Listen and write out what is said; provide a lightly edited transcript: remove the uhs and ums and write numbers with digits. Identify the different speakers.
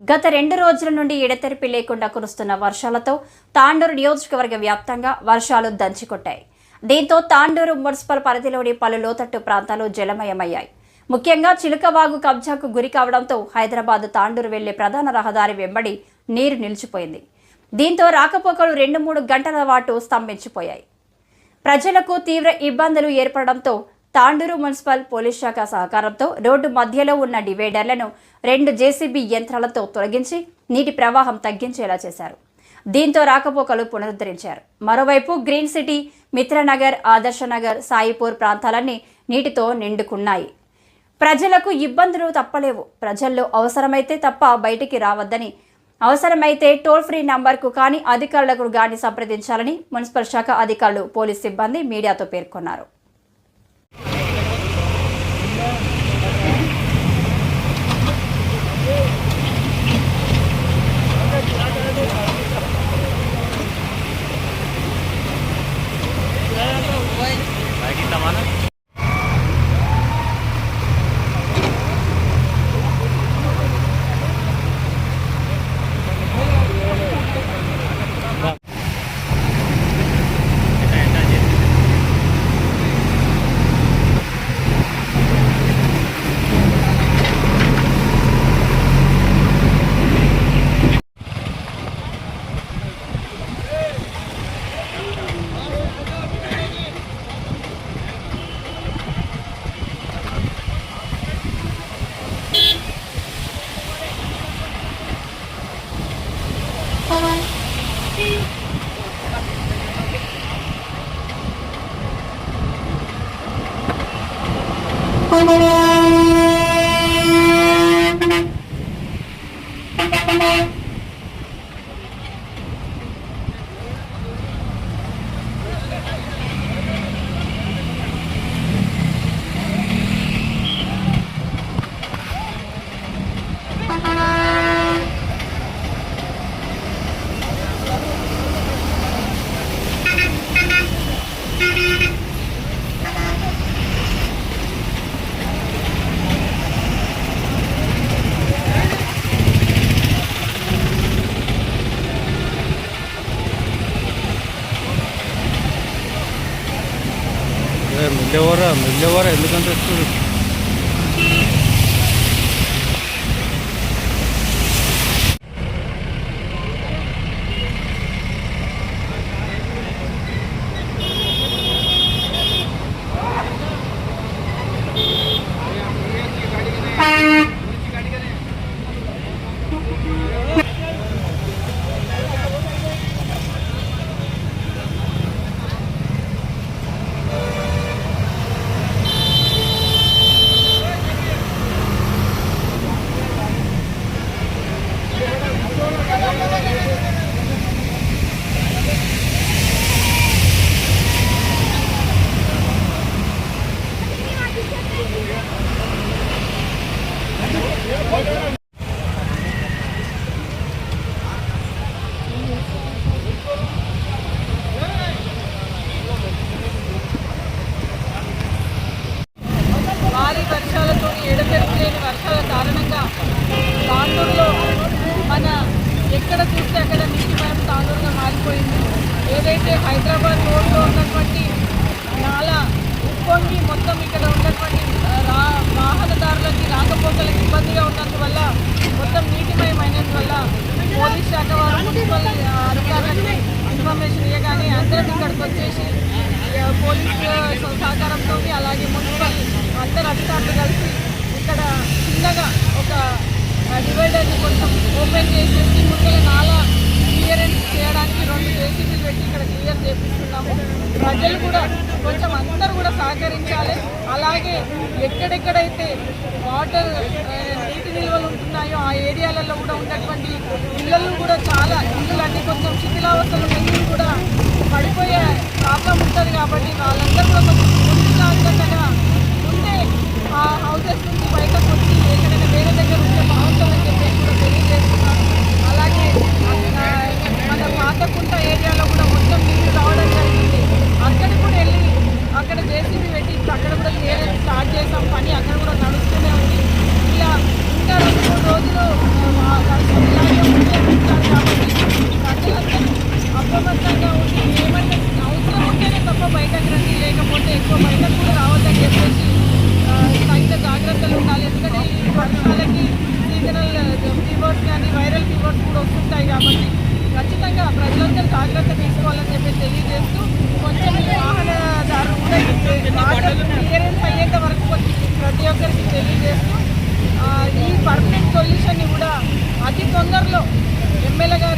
Speaker 1: గత 2 రోజుల నుండి ఎడతెరిపి లేకుండా కురుస్తున్న వర్షాలతో తాండూరు నియోజకవర్గ వ్యాప్తంగా వర్షాలు దంచికొట్టాయి. దీంతో తాండూరు మున్సిపల్ పరిధిలోని పలు లోతట్టు ప్రాంతాలు జలమయమయ్యాయి. ముఖ్యంగా చిలుకవాగు కబ్జాకు గురి కావడంతో హైదరాబాద్ తాండూరు వెళ్లే ప్రధాన రహదారి వెంబడి నీరు నిలిచిపోయింది. దీంతో రాకపోకలు 2-3 గంటల పాటు స్తంభించిపోయాయి. ప్రజలకు తీవ్ర ఇబ్బందులు ఏర్పడడంతో తాండూరు మున్సిపల్ పోలీస్ శాఖ సహకారంతో రోడ్డు మధ్యలో ఉన్న డివైడర్లను 2 జేసీబీ యంత్రాలతో తొలగించి నీటి ప్రవాహం తగ్గించేలా చేశారు. దీంతో రాకపోకలు పునరుద్ధరించారు. మరోవైపు గ్రీన్ సిటీ, మిత్రనగర్, ఆదర్శనగర్, సాయిపూర్ ప్రాంతాలన్నీ నీటితో నిండుకున్నాయి. ప్రజలకు ఇబ్బందులు తప్పలేవు. ప్రజల్లో అవసరమైతే తప్ప బయటికి రావద్దని, అవసరమైతే టోల్ ఫ్రీ నంబర్కు కానీ అధికారులకు కానీ సంప్రదించాలని మున్సిపల్ శాఖ అధికారులు, పోలీస్ సిబ్బంది మీడియాతో పేర్కొన్నారు.
Speaker 2: మిల్లెవరా ఎందుకంటే
Speaker 3: భారీ వర్షాలతో ఎడతెరిపిలేని వర్షాల కారణంగా తాండూరులో ఎక్కడ చూస్తే అక్కడ నీటిమయం తాండూరుగా మారిపోయింది. ఏదైతే హైదరాబాద్ రోడ్లో ఉన్నటువంటి నాలా ఉప్పొంగి మొత్తం ఇక్కడ ఉన్నటువంటి వాహనదారులకి రాకపోకలకి ఇబ్బందిగా ఉన్నందువల్ల మొత్తం నీటిమయమైనందువల్ల పోలీస్ శాఖ వారు మున్సిపల్ అధికారులకి ఇన్ఫర్మేషన్ ఇవ్వగానే అందరం ఇక్కడికి వచ్చేసి పోలీస్ సహకారంతో అలాగే మున్సిపల్ అందరు అధికారులు కలిసి ఇక్కడ చిన్నగా ఒక డివైడర్ని కొంచెం ఓపెన్ చేసేసి ముందుగా నాలా క్లియరెన్స్ చేయడానికి 2 జేసీబీలు పెట్టి ఇక్కడ క్లియర్ చేపిస్తున్నాము. ప్రజలు కూడా కొంచెం అందరూ కూడా సహకరించాలి. అలాగే ఎక్కడెక్కడైతే వాటర్ నీటి నిల్వలు ఉంటున్నాయో ఆ ఏరియాలలో కూడా ఉన్నటువంటి ఇళ్ళు కూడా చాలా ఇళ్ళన్నీ కొంచెం శిథిలావస్థలు ఇల్లు కూడా పడిపోయే ప్రాబ్లం ఉంటుంది. కాబట్టి వాళ్ళందరూ కూడా కొంచెం ముందు జాగ్రత్తగా ముందే ఆ హౌసెస్ నుంచి బయటకు వచ్చి ఎక్కడైనా వేరే దగ్గర ఉంటే బాగుంటుందని చెప్పేసి కూడా తెలియజేస్తున్నారు. అలాగే మన పాతకుంట ఏరియాలో కూడా మొత్తం నీళ్ళు రావడం జరిగింది. అక్కడికి కూడా వెళ్ళి అక్కడ జేసీబీ పెట్టి అక్కడ కూడా క్లియరెన్స్ స్టార్ట్ చేసాం. పని అక్కడ కూడా నడుస్తూనే ఉంది. ఇలా ఇంకా 2-3 రోజులు తొందరలో ఎమ్మెల్యే గారి